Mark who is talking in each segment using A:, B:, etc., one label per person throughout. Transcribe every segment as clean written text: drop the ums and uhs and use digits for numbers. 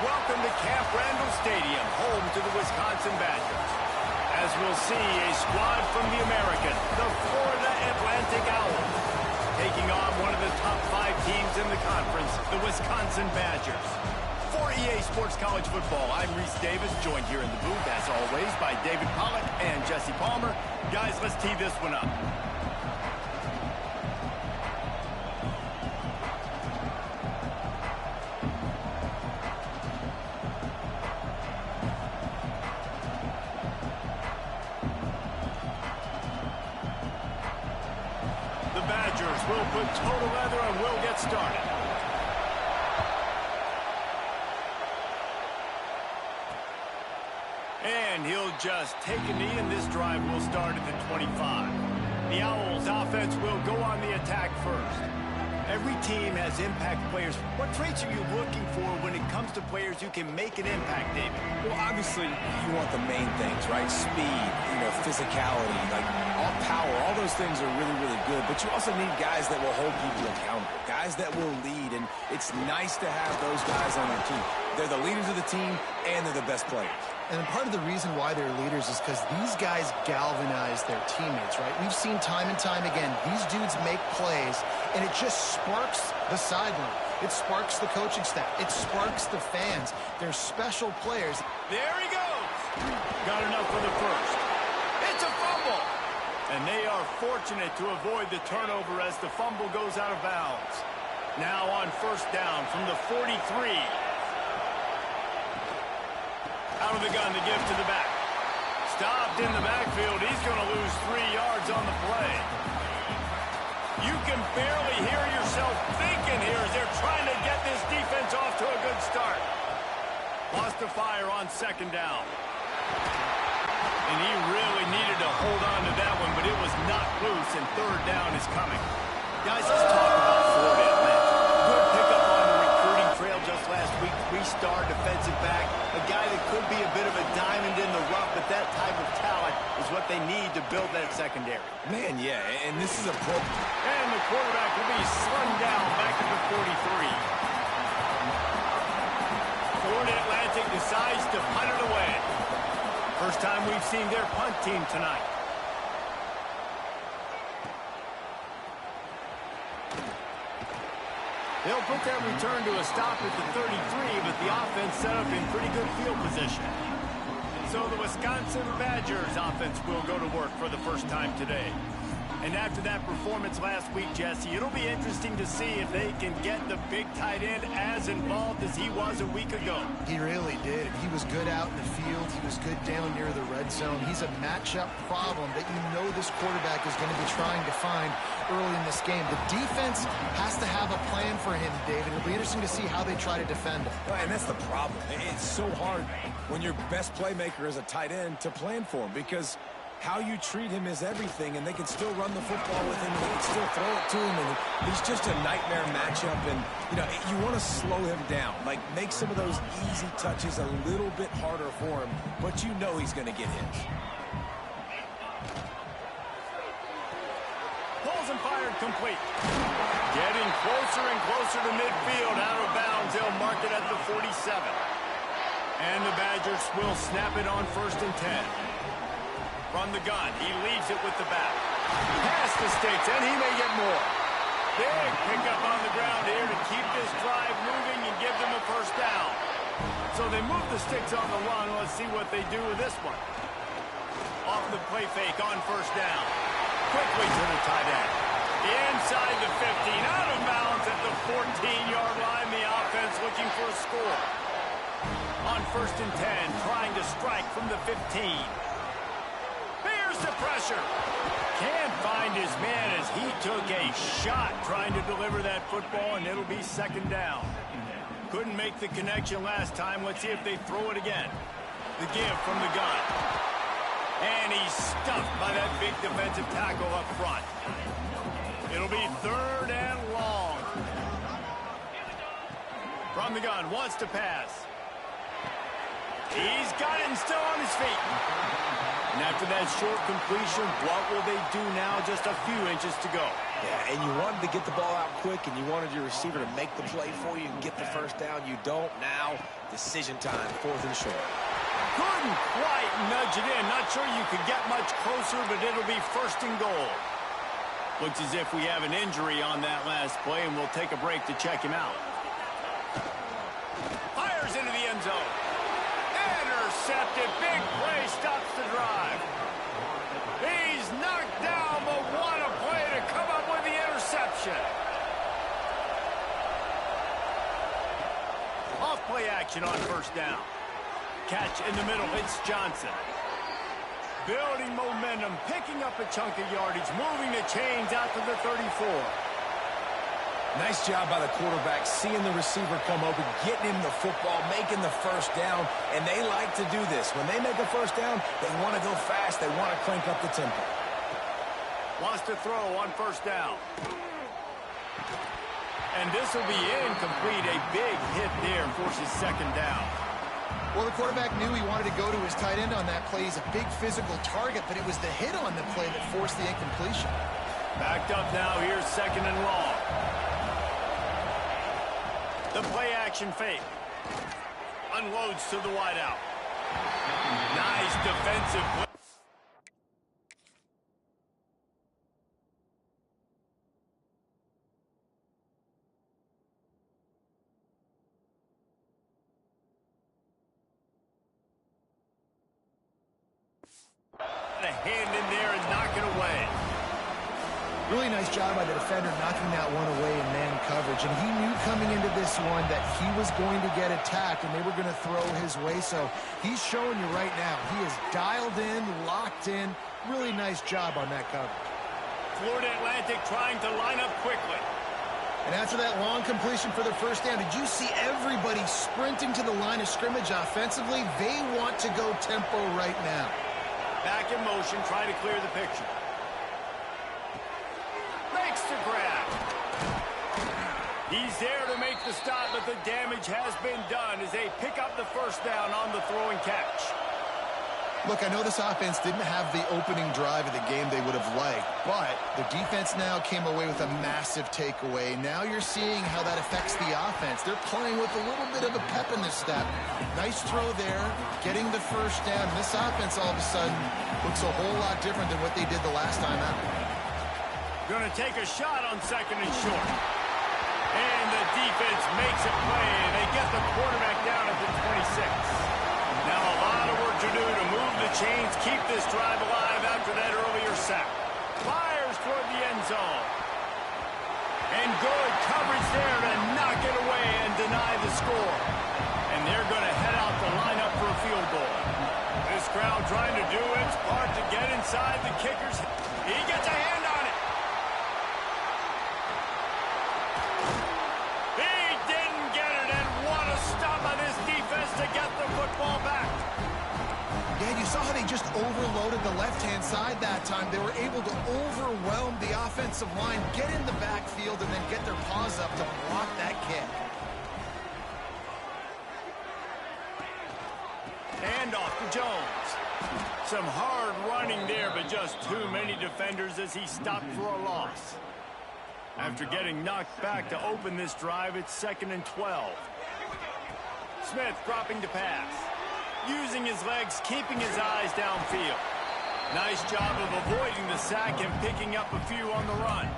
A: Welcome to Camp Randall Stadium, home to the Wisconsin Badgers. As we'll see, a squad from the American, the Florida Atlantic Owls, taking on one of the top 5 teams in the conference, the Wisconsin Badgers. For EA Sports College Football, I'm Reese Davis, joined here in the booth, as always, by David Pollack and Jesse Palmer. Guys, let's tee this one up. We'll put total leather and we'll get started. And he'll just take a knee, and this drive will start at the 25. The Owls offense will go on the attack first. Every team has impact players. What traits are you looking for when it comes to players who can make an impact, David?
B: Well, obviously, you want the main things, right? Speed, physicality, like all power, all those things are really, really good. But you also need guys that will hold people accountable, guys that will lead. And it's nice to have those guys on your team. They're the leaders of the team, and they're the best players.
C: And part of the reason why they're leaders is because these guys galvanize their teammates, right? We've seen time and time again, these dudes make plays, and it just sparks the sideline. It sparks the coaching staff. It sparks the fans. They're special players.
A: There he goes. Got enough for the first. It's a fumble. And they are fortunate to avoid the turnover as the fumble goes out of bounds. Now on first down from the 43. Out of the gun to give to the back. Stopped in the backfield. He's going to lose 3 yards on the play. You can barely hear yourself thinking here as they're trying to get this defense off to a good start. Lost a fire on second down. And he really needed to hold on to that one, but it was not loose, and third down is coming. Guys, let's talk about Florida Atlantic. Good pickup on the recruiting trail just last week. 3-star defensive back. A guy that could be a bit of a diamond in the rough, but that type of talent is what they need to build that secondary.
B: Man, yeah, and this is a pro.
A: And the quarterback will be slung down back at the 43. Florida Atlantic decides to punt it away. First time we've seen their punt team tonight. They'll put that return to a stop at the 33, but the offense set up in pretty good field position. So the Wisconsin Badgers offense will go to work for the first time today. And after that performance last week, Jesse, it'll be interesting to see if they can get the big tight end as involved as he was a week ago.
C: He really did. He was good out in the field. He was good down near the red zone. He's a matchup problem that you know this quarterback is going to be trying to find early in this game. The defense has to have a plan for him, David. It'll be interesting to see how they try to defend him.
B: And that's the problem. It's so hard when your best playmaker is a tight end to plan for him, because how you treat him is everything, and they can still run the football with him, and they can still throw it to him, and he's just a nightmare matchup. And, you want to slow him down, like make some of those easy touches a little bit harder for him, but you know he's going to get his.
A: Pulls and fired complete. Getting closer and closer to midfield, out of bounds. They'll mark it at the 47. And the Badgers will snap it on first and 10. From the gun, he leaves it with the back. Past the sticks, and he may get more. Big pickup on the ground here to keep this drive moving and give them a first down. So they move the sticks on the run. Let's see what they do with this one. Off the play fake on first down. Quickly to the tight end. Inside the 15, out of bounds at the 14-yard line. The offense looking for a score. On first and 10, trying to strike from the 15. The pressure. Can't find his man as he took a shot trying to deliver that football, and it'll be second down. Couldn't make the connection last time. Let's see if they throw it again. The give from the gun. And he's stuffed by that big defensive tackle up front. It'll be third and long. From the gun, wants to pass. He's got it and still on his feet. And after that short completion, what will they do now? Just a few inches to go.
B: Yeah, and you wanted to get the ball out quick, and you wanted your receiver to make the play for you and get the first down. You don't. Now, decision time, 4th and short.
A: Couldn't quite nudge it in. Not sure you could get much closer, but it'll be 1st and goal. Looks as if we have an injury on that last play, and we'll take a break to check him out. Fires into the end zone. Intercepted. Big play stops the drive. He's knocked down, but what a play to come up with the interception. Off play action on 1st down. Catch in the middle. It's Johnson. Building momentum, picking up a chunk of yardage, moving the chains out to the 34.
B: Nice job by the quarterback, seeing the receiver come open, getting him the football, making the first down, and they like to do this. When they make a first down, they want to go fast. They want to crank up the tempo.
A: Wants to throw on 1st down. And this will be incomplete. A big hit there forces 2nd down.
C: Well, the quarterback knew he wanted to go to his tight end on that play. He's a big physical target, but it was the hit on the play that forced the incompletion.
A: Backed up now. Here's 2nd and long. The play action fake. Unloads to the wideout. Nice defensive play. A hand in there and knock it away.
C: Really nice job by the defender knocking that one away in man coverage. And he knew coming into this one that he was going to get attacked and they were going to throw his way. So he's showing you right now. He is dialed in, locked in. Really nice job on that coverage.
A: Florida Atlantic trying to line up quickly.
C: And after that long completion for the 1st down, did you see everybody sprinting to the line of scrimmage offensively? They want to go tempo right now.
A: Back in motion, trying to clear the picture. Makes the grab. He's there to make the stop, but the damage has been done as they pick up the 1st down on the throwing catch.
C: Look, I know this offense didn't have the opening drive of the game they would have liked, but the defense now came away with a massive takeaway. Now you're seeing how that affects the offense. They're playing with a little bit of a pep in the step. Nice throw there, getting the 1st down. This offense all of a sudden looks a whole lot different than what they did the last time out.
A: Going to take a shot on 2nd and short. And the defense makes a play, and they get the quarterback down at the 26. Now a lot of work to do to move the chains, keep this drive alive after that earlier sack. Fires toward the end zone. And good coverage there to knock it away and deny the score. And they're going to head out to line up for a field goal. This crowd trying to do its part to get inside the kickers. He gets a hand on it. He didn't get it, and what a stop by this defense to get the football back.
C: Yeah, you saw how they just overloaded the left-hand side that time. They were able to overwhelm the offensive line, get in the backfield, and then get their paws up to block that kick.
A: And off to Jones. Some hard running there, but just too many defenders as he stopped for a loss. After getting knocked back to open this drive, it's 2nd and 12. Smith dropping to pass. Using his legs, keeping his eyes downfield. Nice job of avoiding the sack and picking up a few on the run.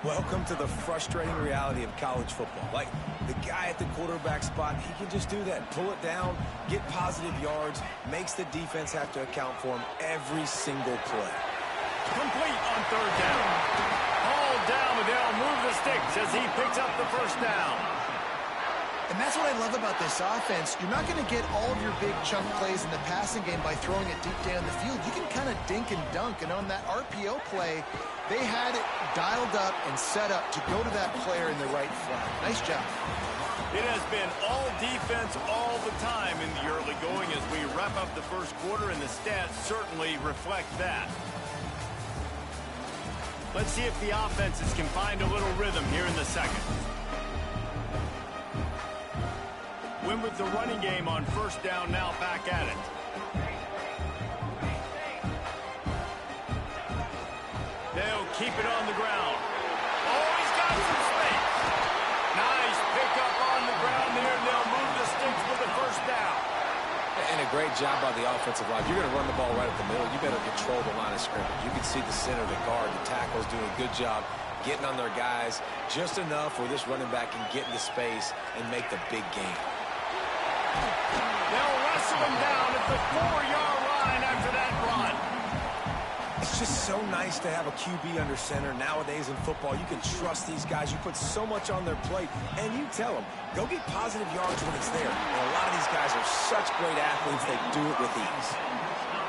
B: Welcome to the frustrating reality of college football. Like, the guy at the quarterback spot, he can just do that. Pull it down, get positive yards, makes the defense have to account for him every single play.
A: Complete on 3rd down. Hauled down, but they'll move the sticks as he picks up the 1st down.
C: And that's what I love about this offense. You're not going to get all of your big chunk plays in the passing game by throwing it deep down the field. You can kind of dink and dunk. And on that RPO play, they had it dialed up and set up to go to that player in the right flat. Nice job.
A: It has been all defense all the time in the early going as we wrap up the 1st quarter, and the stats certainly reflect that. Let's see if the offenses can find a little rhythm here in the 2nd. Win with the running game on 1st down, now back at it. They'll keep it on the ground. Oh, he's got some space. Nice pickup on the ground there, and they'll move the sticks for the first down.
B: And a great job by the offensive line. You're going to run the ball right up the middle. You better control the line of scrimmage. You can see the center, the guard, the tackles doing a good job getting on their guys just enough where this running back can get into space and make the big game.
A: They'll wrestle him down at the 4-yard line after that run.
B: It's just so nice to have a QB under center. Nowadays in football, you can trust these guys. You put so much on their plate, and you tell them, go get positive yards when it's there. And a lot of these guys are such great athletes, they do it with ease.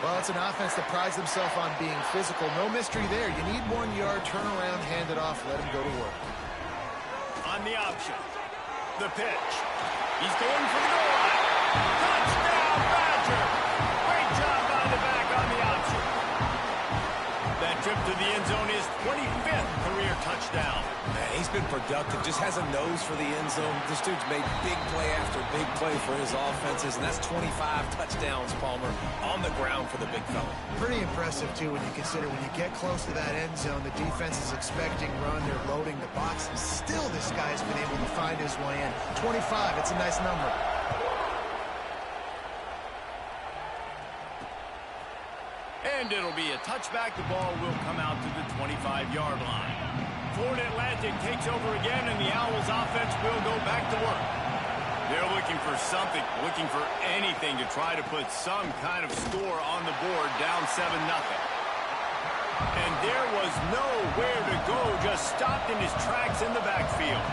C: Well, it's an offense that prides themselves on being physical. No mystery there. You need 1 yard, turn around, hand it off, let him go to work.
A: On the option, the pitch. He's going for the goal line. Touchdown, Badger! Great job by the back on the option. That trip to the end zone is 25th career touchdown.
B: Man, he's been productive, just has a nose for the end zone. This dude's made big play after big play for his offenses, and that's 25 touchdowns, Palmer, on the ground for the big fella.
C: Pretty impressive, too, when you consider when you get close to that end zone, the defense is expecting run, they're loading the box, and still this guy's been able to find his way in. 25, it's a nice number.
A: And it'll be a touchback. The ball will come out to the 25-yard line. Florida Atlantic takes over again, and the Owls offense will go back to work. They're looking for something, looking for anything to try to put some kind of score on the board, down 7-0. And there was nowhere to go, just stopped in his tracks in the backfield.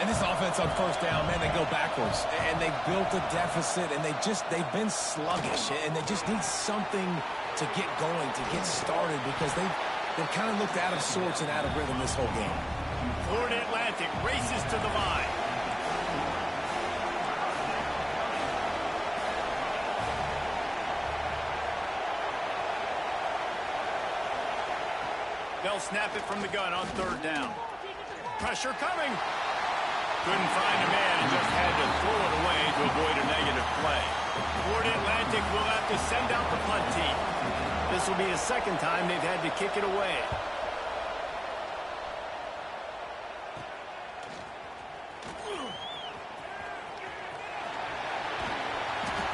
B: And this offense on first down, man, they go backwards. And they built a deficit, and they've been sluggish. And they just need something to get going, to get started, because they've kind of looked out of sorts and out of rhythm this whole game.
A: Florida Atlantic races to the line. They'll snap it from the gun on third down. Pressure coming. Couldn't find a man and just had to throw it away to avoid a negative play. Florida Atlantic will have to send out the punt team. This will be the second time they've had to kick it away.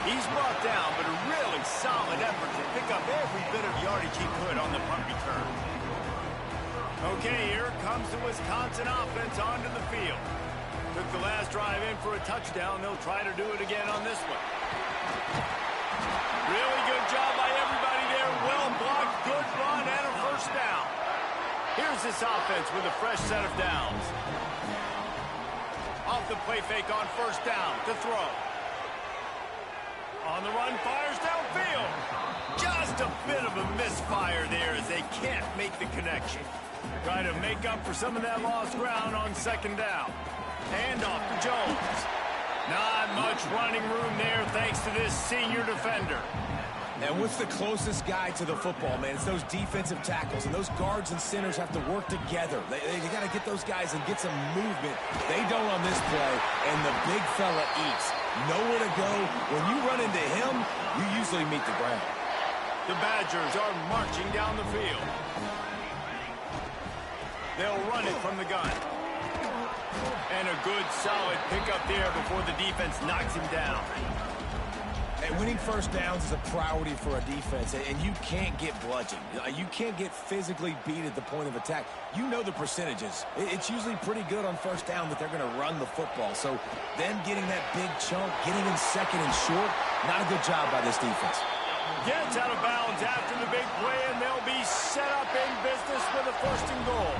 A: He's brought down, but a really solid effort to pick up every bit of yardage he could on the punt return. Okay, here comes the Wisconsin offense onto the field. Took the last drive in for a touchdown. They'll try to do it again on this one. Really good job by everybody there. Well blocked, good run, and a first down. Here's this offense with a fresh set of downs. Off the play fake on first down to throw. On the run, fires downfield. Just a bit of a misfire there as they can't make the connection. Try to make up for some of that lost ground on second down. Hand off to Jones. Not much running room there thanks to this senior defender.
B: And what's the closest guy to the football, man? It's those defensive tackles, and those guards and centers have to work together. They got to get those guys and get some movement. They don't on this play, and the big fella eats. Nowhere to go. When you run into him, you usually meet the ground.
A: The Badgers are marching down the field. They'll run it from the gun. And a good, solid pickup there before the defense knocks him down.
B: And winning first downs is a priority for a defense, and you can't get bludgeoned. You can't get physically beat at the point of attack. You know the percentages. It's usually pretty good on first down that they're going to run the football. So them getting that big chunk, getting in second and short, not a good job by this defense.
A: Gets out of bounds after the big play, and they'll be set up in business with a first and goal.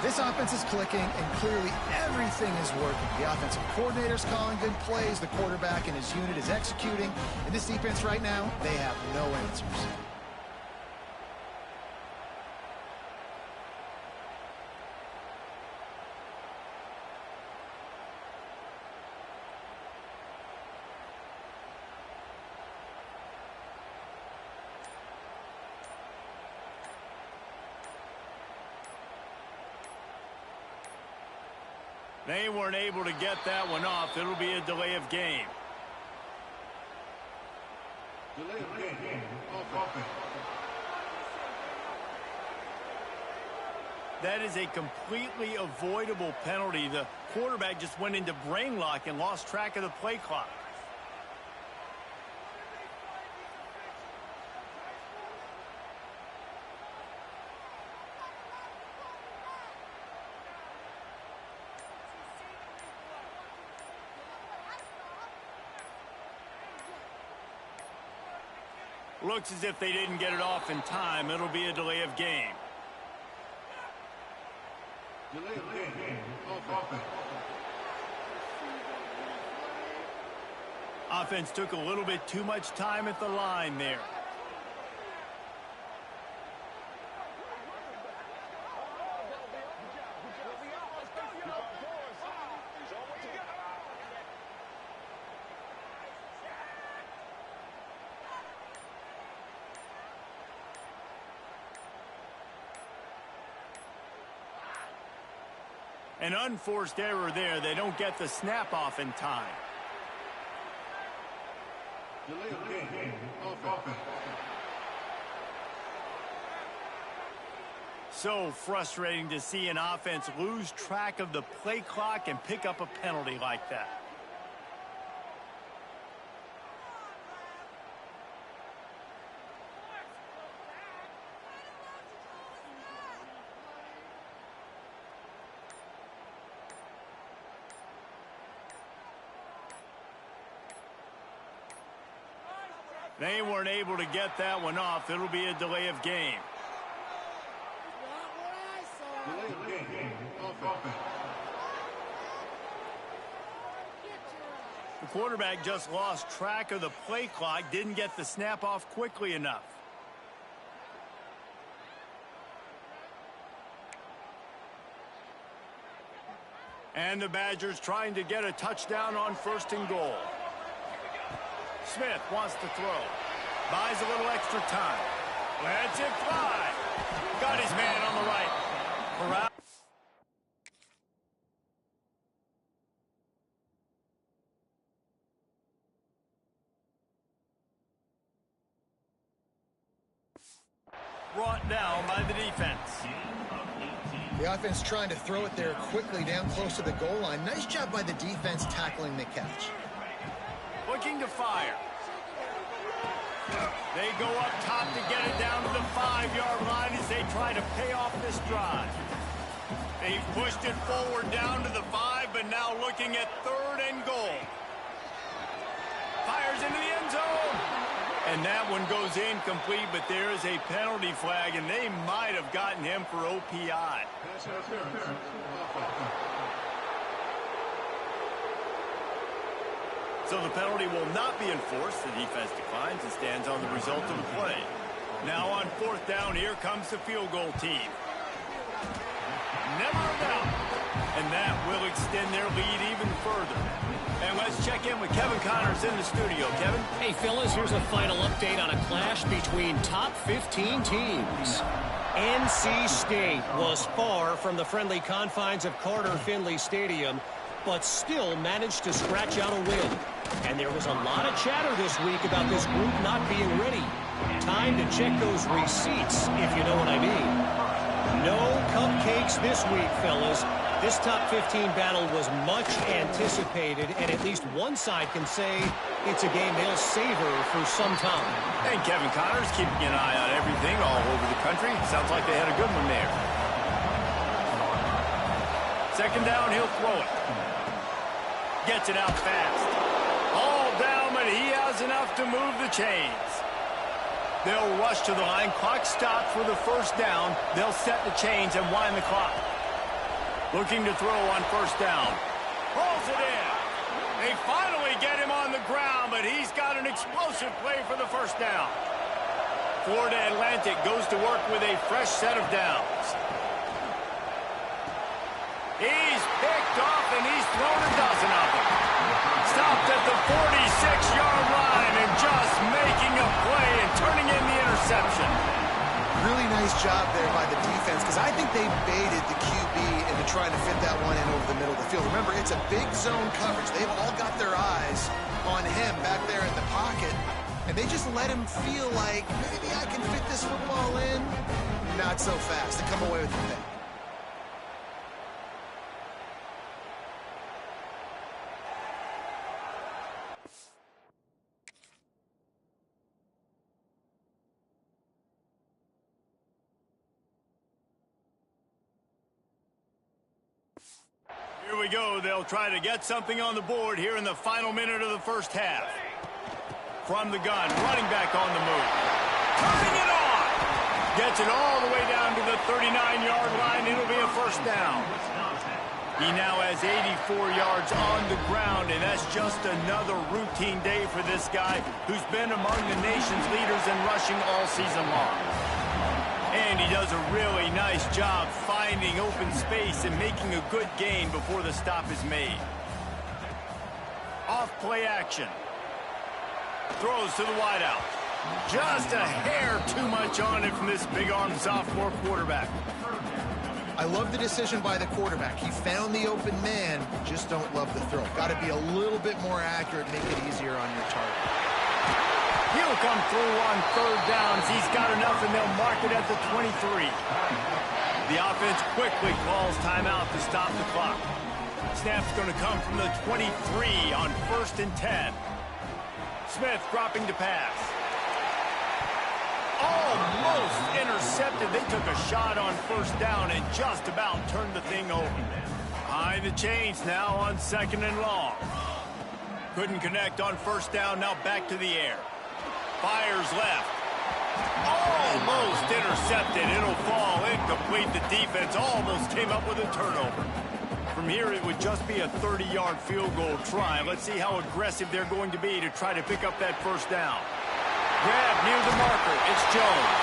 C: This offense is clicking, and clearly everything is working. The offensive coordinator's calling good plays, the quarterback and his unit is executing, and this defense right now, they have no answers.
A: They weren't able to get that one off. It'll be a delay of game.
D: Delay of game. Off offense.
A: That is a completely avoidable penalty. The quarterback just went into brain lock and lost track of the play clock. Looks as if they didn't get it off in time. It'll be a delay of game. Delay of game. Offense took a little bit too much time at the line there. An unforced error there. They don't get the snap off in time. Delay of game. So frustrating to see an offense lose track of the play clock and pick up a penalty like that. They weren't able to get that one off. It'll be a delay of game. The quarterback just lost track of the play clock, didn't get the snap off quickly enough. And the Badgers trying to get a touchdown on 1st and goal. Smith wants to throw. Buys a little extra time. Lets it fly. Got his man on the right. Corral. Brought down by the defense.
C: The offense trying to throw it there quickly down close to the goal line. Nice job by the defense tackling the catch.
A: Looking to fire. They go up top to get it down to the 5-yard line as they try to pay off this drive. They've pushed it forward down to the 5, but now looking at 3rd and goal. Fires into the end zone. And that one goes incomplete, but there is a penalty flag, and they might have gotten him for OPI. So the penalty will not be enforced. The defense declines and stands on the result of the play. Now on 4th down, here comes the field goal team. Never a doubt. And that will extend their lead even further. And let's check in with Kevin Connors in the studio. Kevin?
D: Hey, fellas, here's a final update on a clash between top 15 teams. NC State was far from the friendly confines of Carter Finley Stadium, but still managed to scratch out a win. And there was a lot of chatter this week about this group not being ready. Time to check those receipts, if you know what I mean. No cupcakes this week, fellas. This top 15 battle was much anticipated, and at least one side can say it's a game they'll savor for some time.
A: And Kevin Connors keeping an eye on everything all over the country. Sounds like they had a good one there. 2nd down, he'll throw it. Gets it out fast. All down, but he has enough to move the chains. They'll rush to the line. Clock stopped for the 1st down. They'll set the chains and wind the clock. Looking to throw on 1st down. Pulls it in. They finally get him on the ground, but he's got an explosive play for the 1st down. Florida Atlantic goes to work with a fresh set of downs. He's picked off, and he's thrown a dozen of them. Stopped at the 46-yard line and just making a play and turning in the interception.
C: Really nice job there by the defense, because I think they baited the QB into trying to fit that one in over the middle of the field. Remember, it's a big zone coverage. They've all got their eyes on him back there in the pocket, and they just let him feel like, maybe I can fit this football in. Not so fast. They come away with the pick.
A: Here we go. They'll try to get something on the board here in the final minute of the first half. From the gun, running back on the move. Turning it on! Gets it all the way down to the 39-yard line. It'll be a first down. He now has 84 yards on the ground, and that's just another routine day for this guy who's been among the nation's leaders in rushing all season long. And he does a really nice job finding open space and making a good gain before the stop is made. Off play action. Throws to the wideout. Just a hair too much on it from this big-arm sophomore quarterback.
C: I love the decision by the quarterback. He found the open man, just don't love the throw. Got to be a little bit more accurate, make it easier on your target.
A: He'll come through on third downs. He's got enough, and they'll mark it at the 23. The offense quickly calls timeout to stop the clock. Snap's going to come from the 23 on 1st and 10. Smith dropping to pass. Almost intercepted. They took a shot on first down and just about turned the thing over. Behind the chains now on 2nd and long. Couldn't connect on first down. Now back to the air. Fires left. Almost intercepted. It'll fall incomplete. The defense almost came up with a turnover. From here, it would just be a 30-yard field goal try. Let's see how aggressive they're going to be to try to pick up that first down. Grab near the marker. It's Jones.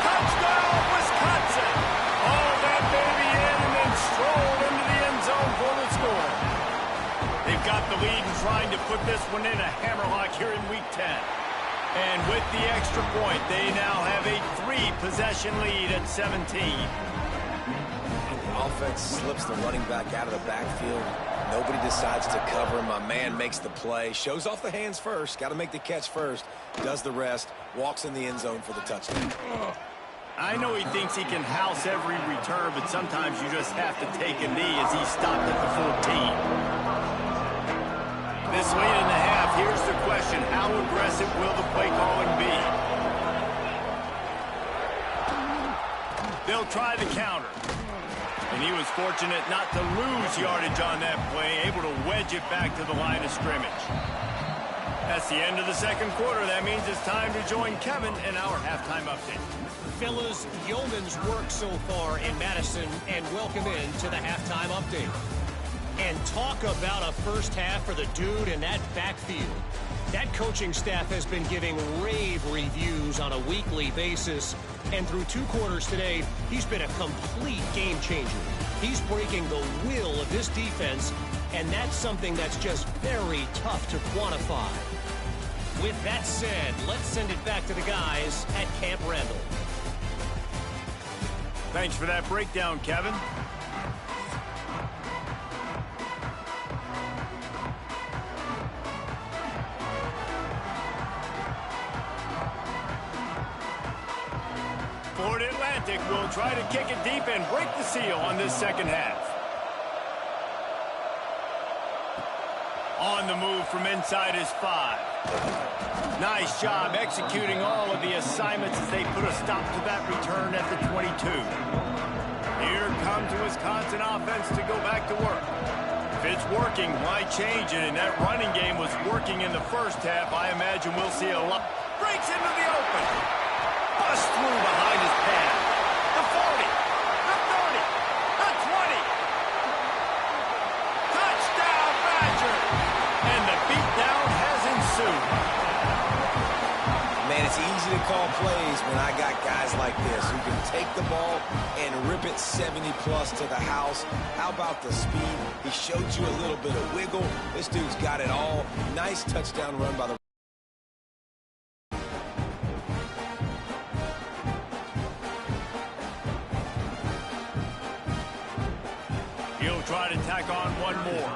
A: Touchdown, Wisconsin! All that baby in and then strolled into the end zone for the score. They've got the lead and trying to put this one in a hammerlock here in Week 10. And with the extra point, they now have a 3-possession lead at 17.
B: Offense slips the running back out of the backfield. Nobody decides to cover him. My man makes the play. Shows off the hands first. Got to make the catch first. Does the rest. Walks in the end zone for the touchdown.
A: I know he thinks he can house every return, but sometimes you just have to take a knee as he stopped at the 14. This late in the half, here's the question. How aggressive will the play calling be? They'll try the counter. And he was fortunate not to lose yardage on that play, able to wedge it back to the line of scrimmage. That's the end of the second quarter. That means it's time to join Kevin in our halftime update.
D: Fellas, yeoman's work so far in Madison, and welcome in to the halftime update. And talk about a first half for the dude in that backfield. That coaching staff has been giving rave reviews on a weekly basis. And through 2 quarters today, he's been a complete game changer. He's breaking the will of this defense, and that's something that's just very tough to quantify. With that said, let's send it back to the guys at Camp Randall.
A: Thanks for that breakdown, Kevin. Florida Atlantic will try to kick it deep and break the seal on this second half. On the move from inside his 5. Nice job executing all of the assignments as they put a stop to that return at the 22. Here comes the Wisconsin offense to go back to work. If it's working, why change it? And that running game was working in the first half. I imagine we'll see a lot. Breaks into the open. Bust through behind his pad. The 40, the 30, the 20. Touchdown, Badger! And the beatdown has ensued.
B: Man, it's easy to call plays when I got guys like this who can take the ball and rip it 70-plus to the house. How about the speed? He showed you a little bit of wiggle. This dude's got it all. Nice touchdown run by the
A: try to tack on one more.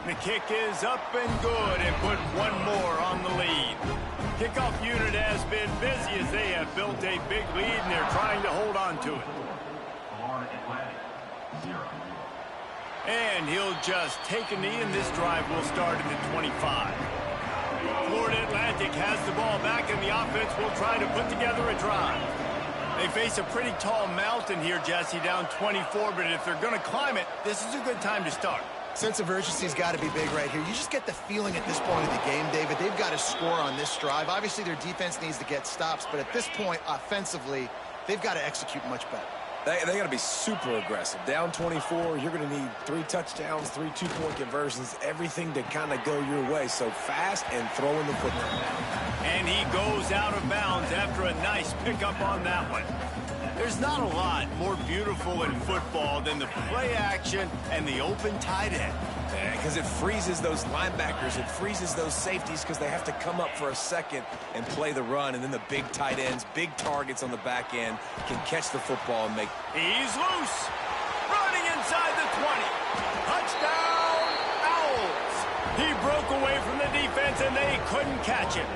A: The kick is up and good and put one more on the lead. Kickoff unit has been busy as they have built a big lead and they're trying to hold on to it. And he'll just take a knee and this drive will start at the 25. Florida Atlantic has the ball back and the offense will try to put together a drive. They face a pretty tall mountain here, Jesse, down 24, but if they're going to climb it, this is a good time to start.
C: Sense of urgency's got to be big right here. You just get the feeling at this point of the game, David, they've got to score on this drive. Obviously, their defense needs to get stops, but at this point, offensively, they've got to execute much better.
B: They got to be super aggressive. Down 24, you're going to need 3 touchdowns, 3 two-point conversions, everything to kind of go your way. So fast and throwing the football.
A: And he goes out of bounds after a nice pickup on that one. There's not a lot more beautiful in football than the play action and the open tight end.
B: Because it freezes those linebackers. It freezes those safeties because they have to come up for a second and play the run. And then the big tight ends, big targets on the back end can catch the football and make...
A: He's loose. Running inside the 20. Touchdown, Owls. He broke away from the defense and they couldn't catch him.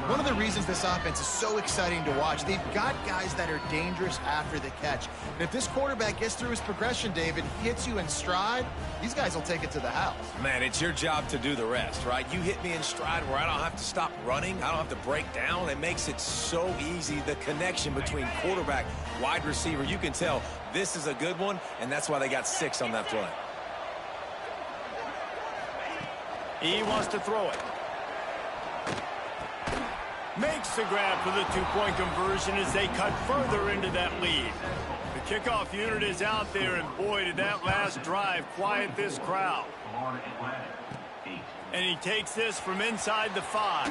C: One of the reasons this offense is so exciting to watch, they've got guys that are dangerous after the catch. And if this quarterback gets through his progression, David, hits you in stride, these guys will take it to the house.
B: Man, it's your job to do the rest, right? You hit me in stride where I don't have to stop running. I don't have to break down. It makes it so easy, the connection between quarterback, wide receiver. You can tell this is a good one, and that's why they got 6 on that play.
A: He wants to throw it. Makes the grab for the two-point conversion as they cut further into that lead. The kickoff unit is out there, and boy, did that last drive quiet this crowd. And he takes this from inside the 5.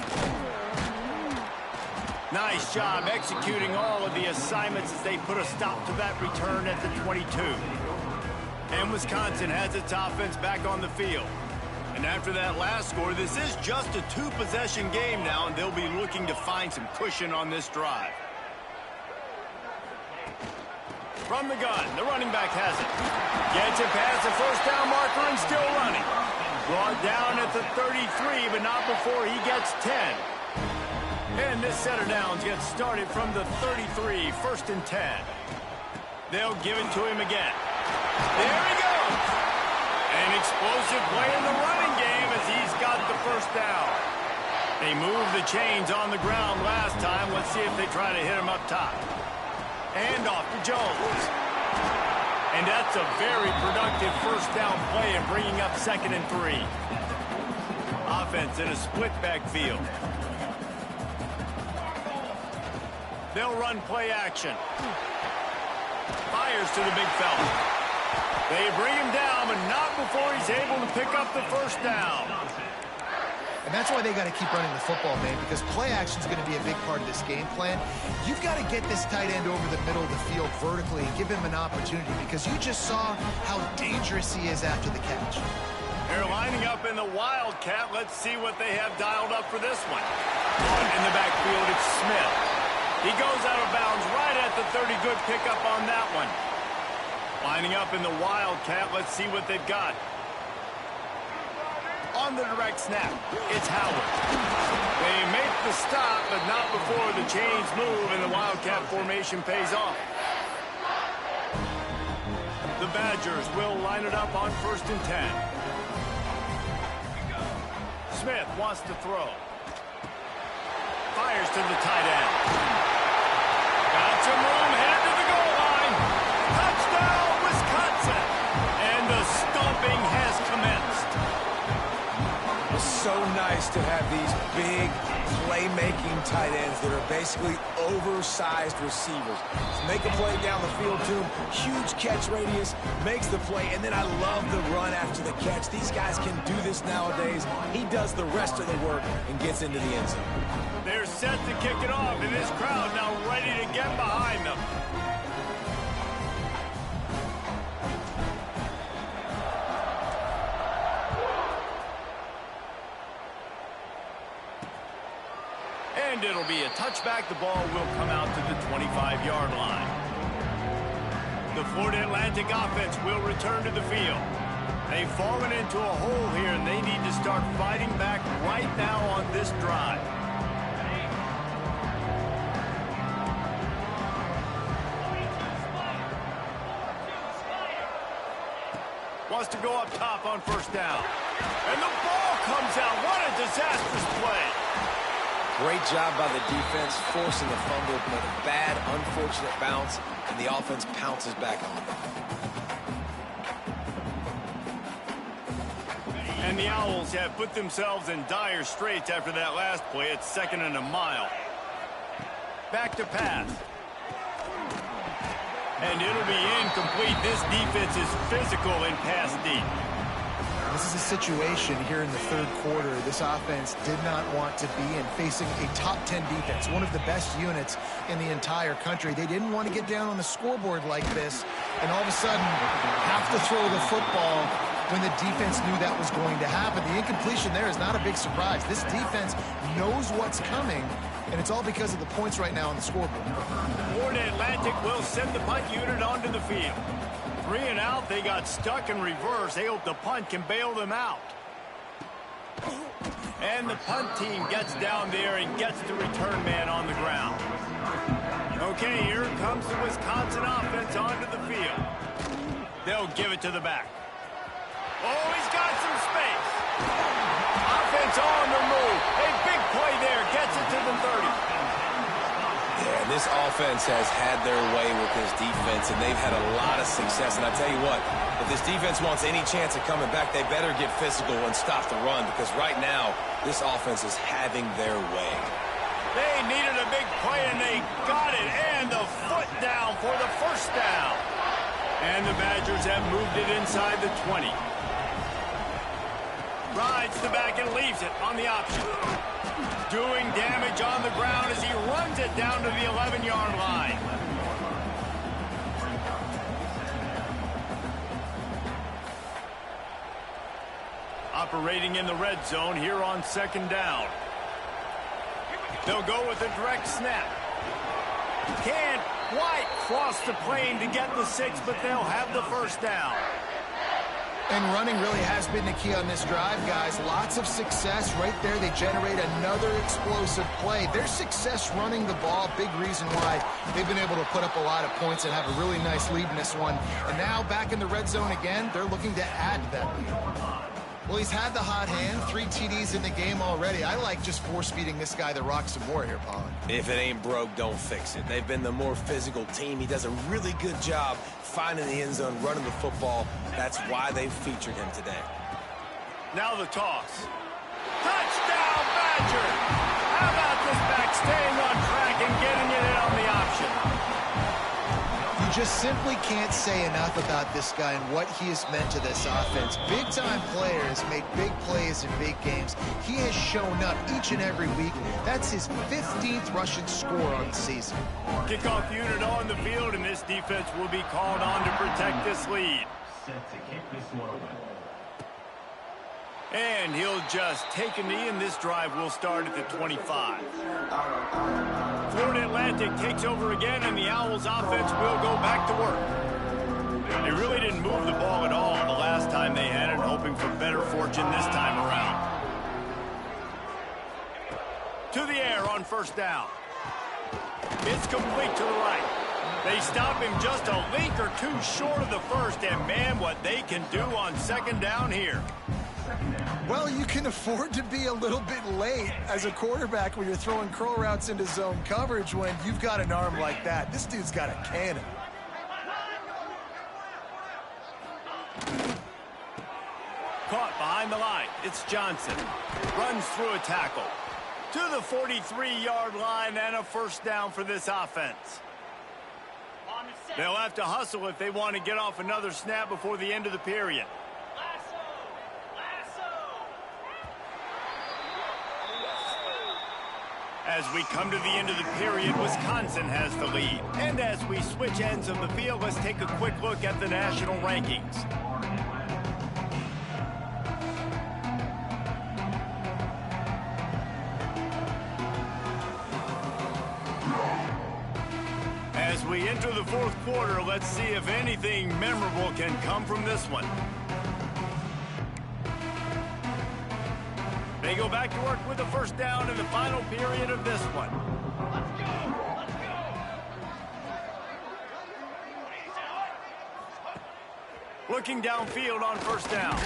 A: Nice job executing all of the assignments as they put a stop to that return at the 22. And Wisconsin has its offense back on the field. And after that last score, this is just a 2-possession game now, and they'll be looking to find some cushion on this drive. From the gun, the running back has it. Gets it past the first down marker and still running. Brought down at the 33, but not before he gets 10. And this set of downs gets started from the 33, 1st and 10. They'll give it to him again. There he goes. An explosive play in the running game as he's got the first down. They moved the chains on the ground last time. Let's see if they try to hit him up top. And off to Jones. And that's a very productive first down play and bringing up 2nd and 3. Offense in a split backfield. They'll run play action. Fires to the big fella. They bring him down, but not before he's able to pick up the first down.
C: And that's why they got to keep running the football, man, because play action is going to be a big part of this game plan. You've got to get this tight end over the middle of the field vertically and give him an opportunity, because you just saw how dangerous he is after the catch.
A: They're lining up in the Wildcat. Let's see what they have dialed up for this one. In the backfield, it's Smith. He goes out of bounds right at the 30. Good pickup on that one. Lining up in the Wildcat. Let's see what they've got. On the direct snap, it's Howard. They make the stop, but not before the chains move and the Wildcat formation pays off. The Badgers will line it up on 1st and 10. Smith wants to throw. Fires to the tight end. Got some room, headed to the goal line. Touchdown, Wisconsin. And the stomping has commenced.
B: It's so nice to have these big playmaking tight ends that are basically oversized receivers. Make a play down the field to him, huge catch radius, makes the play, and then I love the run after the catch. These guys can do this nowadays. He does the rest of the work and gets into the end zone.
A: They're set to kick it off, and this crowd now ready to get behind them. And it'll be a touchback. The ball will come out to the 25-yard line. The Florida Atlantic offense will return to the field. They've fallen into a hole here, and they need to start fighting back right now on this drive. Wants to go up top on 1st down. And the ball comes out. What a disastrous play.
B: Great job by the defense, forcing the fumble, but a bad, unfortunate bounce, and the offense pounces back on it.
A: And the Owls have put themselves in dire straits after that last play. It's 2nd and a mile. Back to pass. And it'll be incomplete. This defense is physical and pass deep.
C: This is a situation here in the third quarter this offense did not want to be in, facing a top 10 defense, one of the best units in the entire country. They didn't want to get down on the scoreboard like this and all of a sudden have to throw the football when the defense knew that was going to happen. The incompletion there is not a big surprise. This defense knows what's coming, and it's all because of the points right now on the scoreboard.
A: Florida Atlantic will send the punt unit onto the field. 3 and out, they got stuck in reverse. They hope the punt can bail them out. And the punt team gets down there and gets the return man on the ground. Okay, here comes the Wisconsin offense onto the field. They'll give it to the back. Oh, he's got some space. Offense on the move. A big play there. Gets it to the 30.
B: Yeah, this offense has had their way with this defense, and they've had a lot of success. And I tell you what, if this defense wants any chance of coming back, they better get physical and stop the run, because right now, this offense is having their way.
A: They needed a big play, and they got it. And the foot down for the first down. And the Badgers have moved it inside the 20. Rides the back and leaves it on the option. Doing damage on the ground as he runs it down to the 11-yard line. Operating in the red zone here on 2nd down. They'll go with a direct snap. Can't quite cross the plane to get the 6, but they'll have the first down.
C: And running really has been the key on this drive, guys. Lots of success right there. They generate another explosive play. Their success running the ball, big reason why they've been able to put up a lot of points and have a really nice lead in this one. And now back in the red zone again, they're looking to add to that lead. Well, he's had the hot hand, 3 TDs in the game already. I like just force-feeding this guy the rock some more here, Pollard.
B: If it ain't broke, don't fix it. They've been the more physical team. He does a really good job finding the end zone, running the football. That's why they've featured him today.
A: Now the toss. Touchdown, Badger! How about this back staying on track and getting it in on the option?
C: You just simply can't say enough about this guy and what he has meant to this offense. Big-time players make big plays in big games. He has shown up each and every week. That's his 15th rushing score on the season.
A: Kickoff unit on the field, and this defense will be called on to protect this lead. And he'll just take a knee, and this drive will start at the 25. Florida Atlantic takes over again, and the Owls offense will go back to work. They really didn't move the ball at all the last time they had it, hoping for better fortune this time around. To the air on 1st down. It's complete to the right. They stop him just a link or 2 short of the first, and man, what they can do on 2nd down here.
C: Well, you can afford to be a little bit late as a quarterback when you're throwing curl routes into zone coverage when you've got an arm like that. This dude's got a cannon.
A: Caught behind the line. It's Johnson. Runs through a tackle. To the 43-yard line and a 1st down for this offense. They'll have to hustle if they want to get off another snap before the end of the period. As we come to the end of the period, Wisconsin has the lead. And as we switch ends of the field, let's take a quick look at the national rankings. As we enter the 4th quarter, let's see if anything memorable can come from this one. They go back to work with the 1st down in the final period of this one. Let's go! Let's go! Looking downfield on 1st down.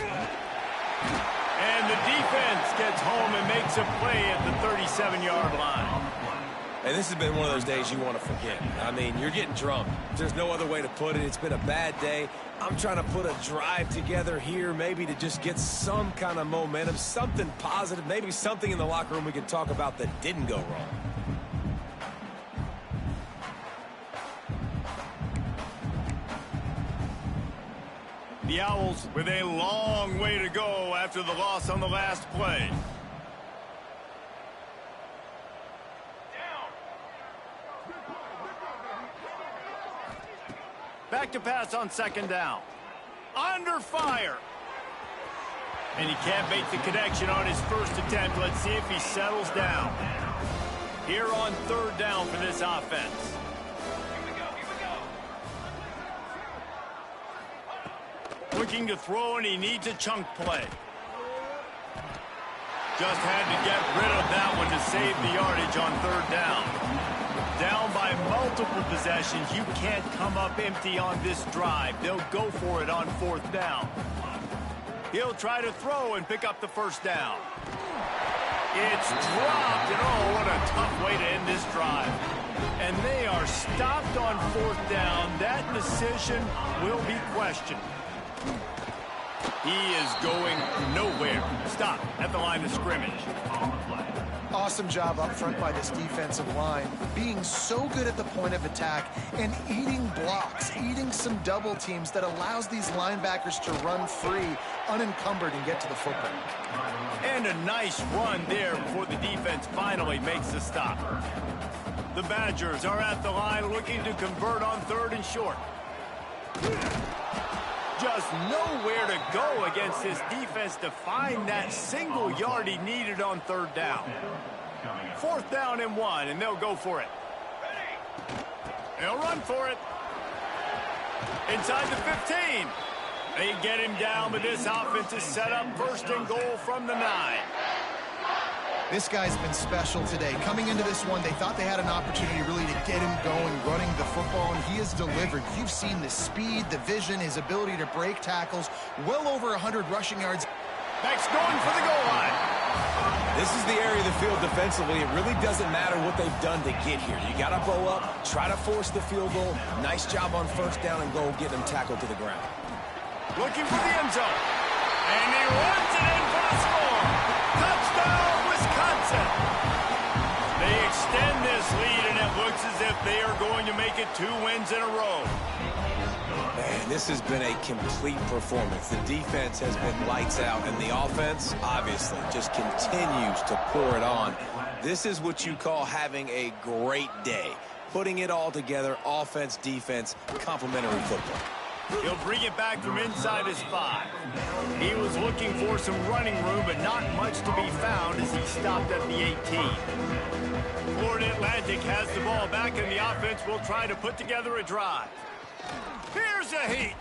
A: And the defense gets home and makes a play at the 37-yard line.
B: And this has been one of those days you want to forget. I mean, you're getting drunk. There's no other way to put it. It's been a bad day. I'm trying to put a drive together here, maybe to just get some kind of momentum, something positive, maybe something in the locker room we can talk about that didn't go wrong.
A: The Owls with a long way to go after the loss on the last play. Back to pass on second down. Under fire. And he can't make the connection on his first attempt. Let's see if he settles down. Here on third down for this offense. Looking to throw, and he needs a chunk play. Just had to get rid of that one to save the yardage on third down. Down by multiple possessions. You can't come up empty on this drive. They'll go for it on fourth down. He'll try to throw and pick up the first down. It's dropped, and oh, what a tough way to end this drive. And they are stopped on fourth down. That decision will be questioned. He is going nowhere. Stop at the line of scrimmage.
C: Awesome job up front by this defensive line, being so good at the point of attack and eating blocks, eating some double teams that allows these linebackers to run free, unencumbered, and get to the football.
A: And a nice run there before the defense finally makes the stop. The Badgers are at the line looking to convert on third and short. Just nowhere to go against this defense to find that single yard he needed on third down. Fourth down and 1, and they'll go for it. They'll run for it. Inside the 15. They get him down, but this offense is set up first and goal from the 9.
C: This guy's been special today. Coming into this one, they thought they had an opportunity really to get him going, running the football, and he has delivered. You've seen the speed, the vision, his ability to break tackles, well over 100 rushing yards.
A: Beck's going for the goal line.
B: This is the area of the field defensively. It really doesn't matter what they've done to get here. You got to bow up, try to force the field goal. Nice job on first down and goal, getting them tackled to the ground.
A: Looking for the end zone. And he runs it in for the score. Touchdown, Wisconsin. They extend this lead, and it looks as if they are going to make it 2 wins in a row.
B: Man, this has been a complete performance. The defense has been lights out, and the offense, obviously, just continues to pour it on. This is what you call having a great day. Putting it all together, offense, defense, complementary football.
A: He'll bring it back from inside his 5. He was looking for some running room, but not much to be found as he stopped at the 18. Florida Atlantic has the ball back, and the offense will try to put together a drive. Here's a heat.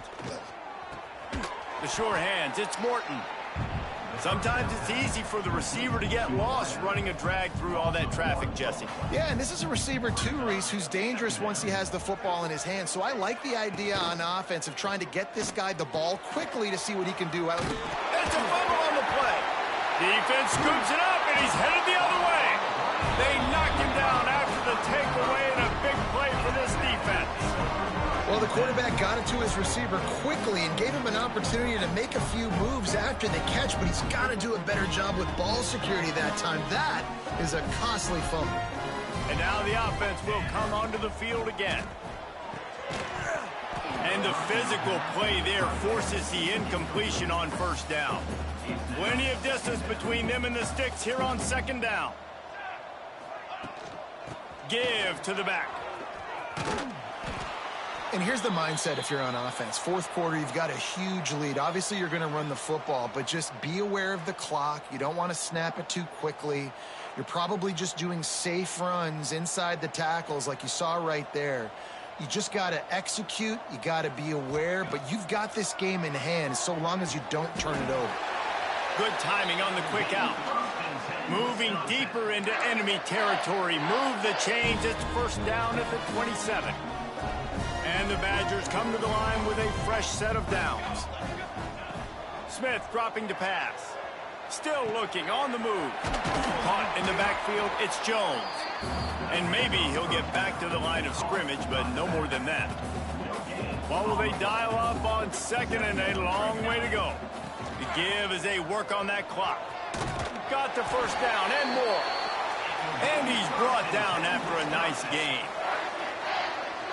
A: The sure hands, it's Morton. Sometimes it's easy for the receiver to get lost running a drag through all that traffic, Jesse.
C: Yeah, and this is a receiver too, Reese, who's dangerous once he has the football in his hands. So I like the idea on offense of trying to get this guy the ball quickly to see what he can do.
A: It's a fumble on the play. Defense scoops it up, and he's headed the other way. They knocked him down after the takeaway, and a big play for this defense.
C: Well, the quarterback got it to his receiver quickly and gave him an opportunity to make a few moves after the catch, but he's got to do a better job with ball security that time. That is a costly fumble.
A: And now the offense will come onto the field again. And the physical play there forces the incompletion on first down. Plenty of distance between them and the sticks here on second down. Give to the back.
C: And here's the mindset if you're on offense. Fourth quarter, you've got a huge lead. Obviously, you're going to run the football, but just be aware of the clock. You don't want to snap it too quickly. You're probably just doing safe runs inside the tackles like you saw right there. You just got to execute. You got to be aware, but you've got this game in hand so long as you don't turn it over.
A: Good timing on the quick out. Moving deeper into enemy territory. Move the chains. It's first down at the 27. And the Badgers come to the line with a fresh set of downs. Smith dropping to pass. Still looking on the move. Caught in the backfield, it's Jones. And maybe he'll get back to the line of scrimmage, but no more than that. What will they dial up on second and a long way to go? The give as they work on that clock. Got the first down and more. And he's brought down after a nice gain.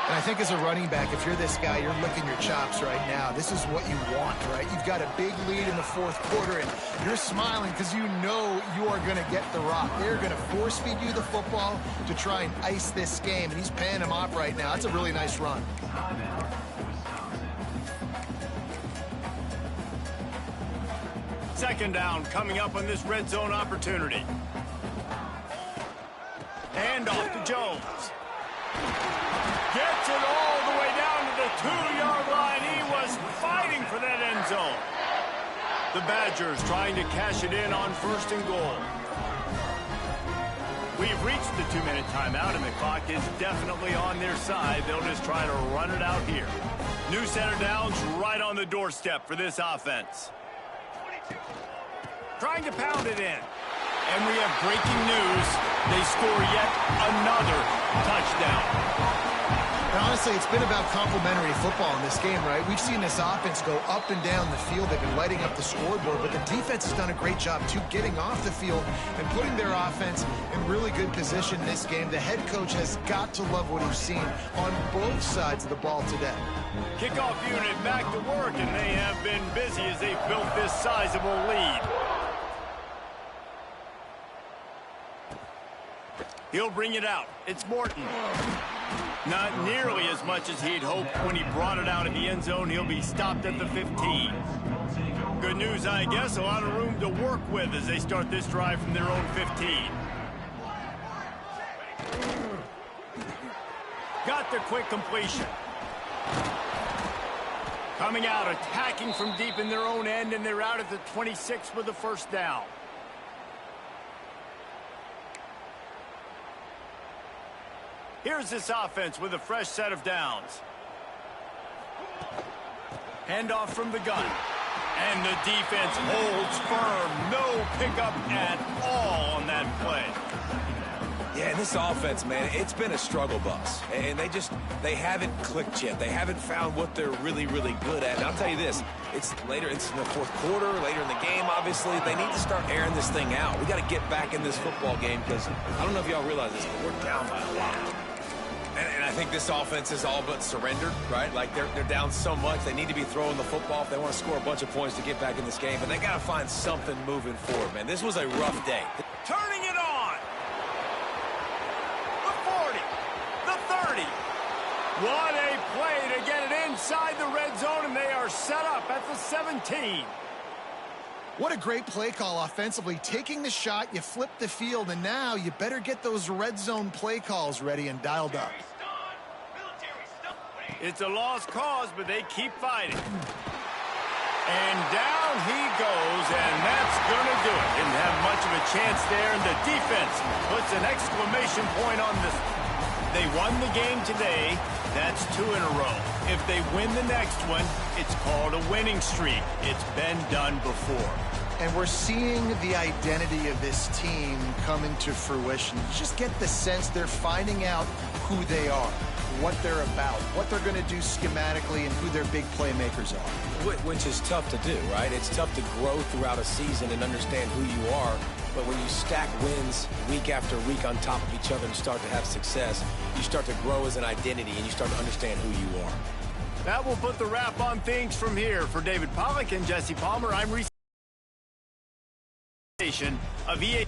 C: And I think as a running back, if you're this guy, you're licking your chops right now. This is what you want, right? You've got a big lead in the fourth quarter, and you're smiling because you know you are going to get the rock. They're going to force-feed you the football to try and ice this game, and he's paying him off right now. That's a really nice run.
A: Second down coming up on this red zone opportunity. Hand off to Jones. Gets it all the way down to the 2-yard line. He was fighting for that end zone. The Badgers trying to cash it in on first and goal. We've reached the 2-minute timeout, and the clock is definitely on their side. They'll just try to run it out here. New center downs right on the doorstep for this offense. Trying to pound it in. And we have breaking news. They score yet another touchdown.
C: And honestly, it's been about complementary football in this game, right? We've seen this offense go up and down the field. They've been lighting up the scoreboard, but the defense has done a great job, too, getting off the field and putting their offense in really good position in this game. The head coach has got to love what he's seen on both sides of the ball today.
A: Kickoff unit back to work, and they have been busy as they've built this sizable lead. He'll bring it out. It's Morton. Not nearly as much as he'd hoped when he brought it out in the end zone. He'll be stopped at the 15. Good news, I guess. A lot of room to work with as they start this drive from their own 15. Got the quick completion. Coming out, attacking from deep in their own end, and they're out at the 26 with the first down. Here's this offense with a fresh set of downs. Handoff from the gun. And the defense holds firm. No pickup at all on that play.
B: Yeah, this offense, man, it's been a struggle bus. And they haven't clicked yet. They haven't found what they're really, really good at. And I'll tell you this, it's in the fourth quarter, later in the game, obviously. They need to start airing this thing out. We got to get back in this football game because I don't know if y'all realize this, but we're down by a lot. And I think this offense is all but surrendered, right? Like, they're down so much. They need to be throwing the football if they want to score a bunch of points to get back in this game. But they got to find something moving forward, man. This was a rough day.
A: Turning it on. The 40. The 30. What a play to get it inside the red zone, and they are set up at the 17.
C: What a great play call offensively. Taking the shot, you flip the field, and now you better get those red zone play calls ready and dialed up.
A: It's a lost cause, but they keep fighting. And down he goes, and that's going to do it. Didn't have much of a chance there, and the defense puts an exclamation point on this. They won the game today. That's 2 in a row. If they win the next one, it's called a winning streak. It's been done before.
C: And we're seeing the identity of this team come into fruition. You just get the sense they're finding out who they are, what they're about, what they're going to do schematically, and who their big playmakers are.
B: Which is tough to do, right? It's tough to grow throughout a season and understand who you are. But when you stack wins week after week on top of each other and start to have success, you start to grow as an identity and you start to understand who you are.
A: That will put the wrap on things from here. For David Pollack and Jesse Palmer, I'm Reese of EA.